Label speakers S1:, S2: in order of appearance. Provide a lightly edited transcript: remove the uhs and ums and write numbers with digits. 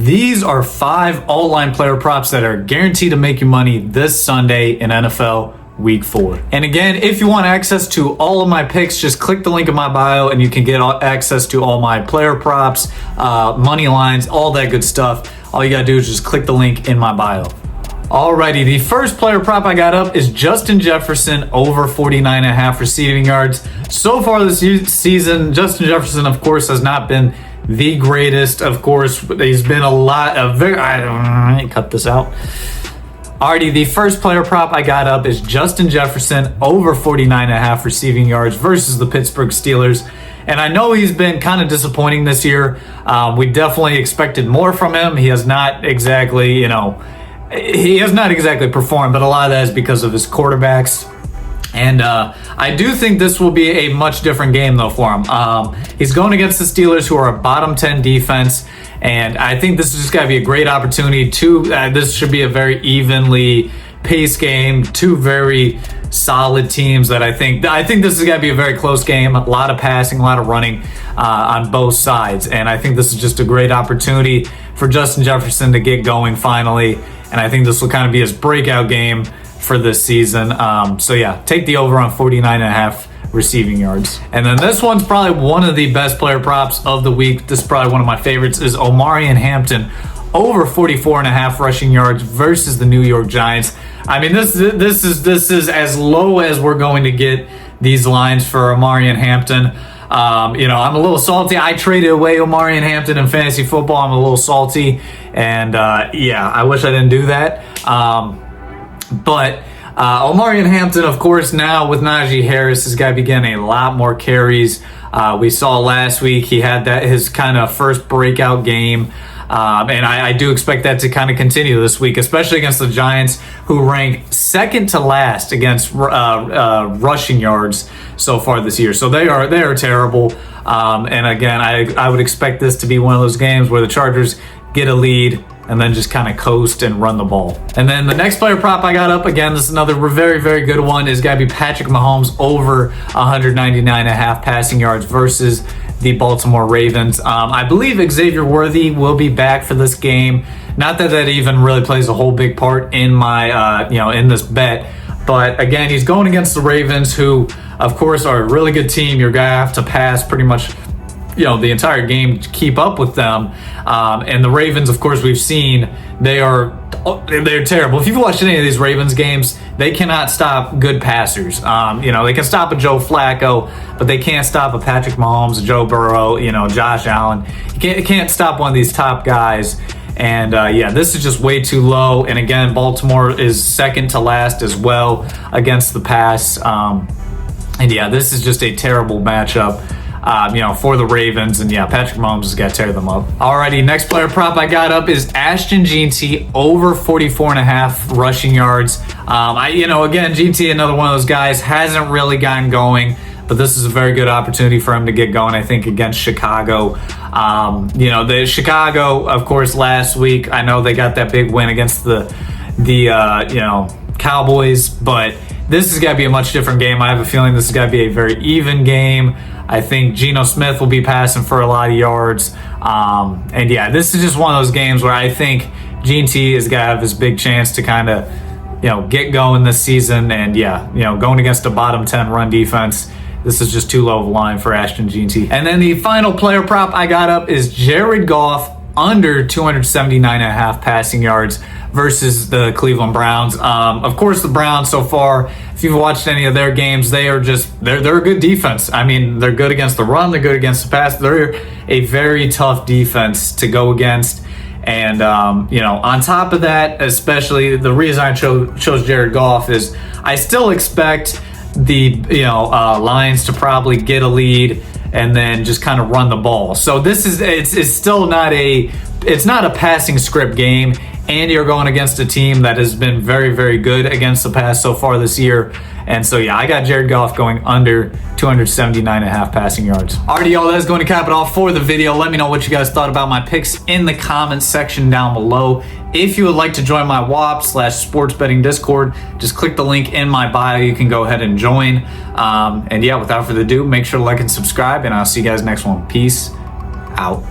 S1: These are 5 all-line player props that are guaranteed to make you money this Sunday in NFL Week 4. And again, if you want access to all of my picks, just click the link in my bio and you can get access to all my player props, money lines, all that good stuff. All you gotta do is just click the link in my bio. Alrighty, the first player prop I got up is Justin Jefferson over 49.5 receiving yards. So far this season, Justin Jefferson, of course, has not been the greatest. Of course, he's been a lot of cut this out. Alrighty, the first player prop I got up is Justin Jefferson over 49.5 receiving yards versus the Pittsburgh Steelers. And I know he's been kind of disappointing this year. We definitely expected more from him. He has not exactly, performed, but a lot of that is because of his quarterbacks. And I do think this will be a much different game, though, for him. He's going against the Steelers, who are a bottom 10 defense, and I think this is just going to be a great opportunity to. This should be a very evenly paced game. 2 very solid teams that I think this is going to be a very close game. A lot of passing, a lot of running on both sides, and I think this is just a great opportunity for Justin Jefferson to get going finally. And I think this will kind of be his breakout game for this season. So yeah, take the over on 49.5 receiving yards. And then this one's probably one of the best player props of the week. This is probably one of my favorites, is Omarion Hampton over 44.5 rushing yards versus the New York Giants. I mean, this is as low as we're going to get these lines for Omarion Hampton. I'm a little salty. I traded away Omarion Hampton in fantasy football. I'm a little salty, and I wish I didn't do that. But Omarion Hampton, of course, now with Najee Harris, is going to be getting a lot more carries. We saw last week he had his kind of first breakout game. And I do expect that to kind of continue this week, especially against the Giants, who rank second to last against rushing yards so far this year. So they are terrible. And again, I would expect this to be one of those games where the Chargers get a lead and then just kind of coast and run the ball. And then the next player prop I got up, again, this is another very, very good one, is going to be Patrick Mahomes over 199.5 passing yards versus the Baltimore Ravens. I believe Xavier Worthy will be back for this game. Not that even really plays a whole big part in my, in this bet. But again, he's going against the Ravens, who, of course, are a really good team. You're going to have to pass pretty much the entire game to keep up with them. And the Ravens, of course, we've seen they're terrible. If you've watched any of these Ravens games, they cannot stop good passers. They can stop a Joe Flacco, but they can't stop a Patrick Mahomes, a Joe Burrow, Josh Allen. You can't stop one of these top guys. And this is just way too low. And again, Baltimore is second to last as well against the pass. This is just a terrible matchup. For the Ravens, and Patrick Mahomes has got to tear them up. Alrighty, next player prop I got up is Ashton Jeanty over 44.5 rushing yards. Again, Jeanty, another one of those guys, hasn't really gotten going, but this is a very good opportunity for him to get going, I think, against Chicago. The Chicago, of course, last week, I know they got that big win against the Cowboys, but this is going to be a much different game. I have a feeling this is going to be a very even game. I think Geno Smith will be passing for a lot of yards. This is just one of those games where I think Gene T is going to have his big chance to kind of, get going this season. And going against a bottom 10 run defense, this is just too low of a line for Ashton Gene T. And then the final player prop I got up is Jared Goff under 279.5 passing yards versus the Cleveland Browns. Of course, the Browns so far, if you've watched any of their games, they're a good defense. I mean, they're good against the run, they're good against the pass. They're a very tough defense to go against. And, on top of that, especially the reason I chose Jared Goff is I still expect the, Lions to probably get a lead and then just kind of run the ball. So it's still not it's not a passing script game, and you're going against a team that has been very, very good against the pass so far this year. And so, I got Jared Goff going under 279.5 passing yards. Alrighty, y'all, that's going to cap it off for the video. Let me know what you guys thought about my picks in the comments section down below. If you would like to join my WAP/sports betting Discord, just click the link in my bio. You can go ahead and join. Without further ado, make sure to like and subscribe, and I'll see you guys next one. Peace out.